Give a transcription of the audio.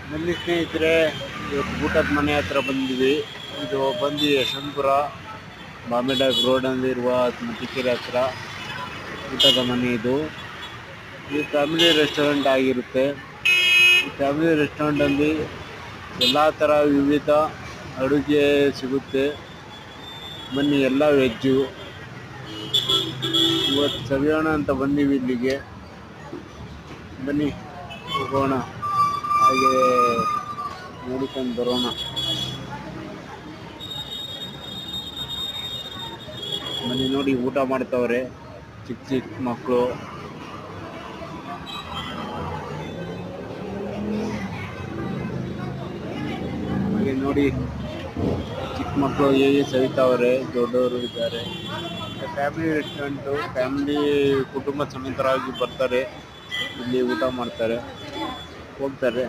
ಬನ್ನಿ ಸ್ನೇಹಿತರೆ, ಇವತ್ತು ಊಟದ ಮನೆ ಹತ್ರ ಬಂದಿವಿ. ಇದು ಬಂದು ಯಶವಂತಪುರ ಬಾಂಬೆ ರೋಡಲ್ಲಿರುವ ಮತ್ತಿಕೆರೆ ಹತ್ರ ಊಟದ ಮನೆ ಇದು ಫ್ಯಾಮಿಲಿ ರೆಸ್ಟೋರೆಂಟ್ ಆಗಿರುತ್ತೆ. ಈ ಫ್ಯಾಮಿಲಿ ರೆಸ್ಟೋರೆಂಟಲ್ಲಿ ಎಲ್ಲ ಥರ ವಿವಿಧ ಅಡುಗೆ ಸಿಗುತ್ತೆ. ಬನ್ನಿ, ಎಲ್ಲ ವೆಜ್ಜು. ಇವತ್ತು ಸವಿಯೋಣ ಅಂತ ಬಂದೀವಿ ಇಲ್ಲಿಗೆ. ಬನ್ನಿ ಹೋಗೋಣ, ಹಾಗೆ ನೋಡಿಕೊಂಡು ಬರೋಣ. ಬನ್ನಿ ನೋಡಿ, ಊಟ ಮಾಡ್ತವ್ರೆ ಚಿಕ್ಕ ಚಿಕ್ಕ ಮಕ್ಕಳು. ಹಾಗೆ ನೋಡಿ, ಚಿಕ್ಕ ಮಕ್ಕಳು ಹೇಗೆ ಸವಿತಾವ್ರೆ, ದೊಡ್ಡವರು ಇದ್ದಾರೆ. ಫ್ಯಾಮಿಲಿ ರೆಸ್ಟೋರೆಂಟು, ಫ್ಯಾಮಿಲಿ ಕುಟುಂಬ ಸಮೇತರಾಗಿ ಬರ್ತಾರೆ, ಇಲ್ಲಿ ಊಟ ಮಾಡ್ತಾರೆ, ಹೋಗ್ತಾರೆ.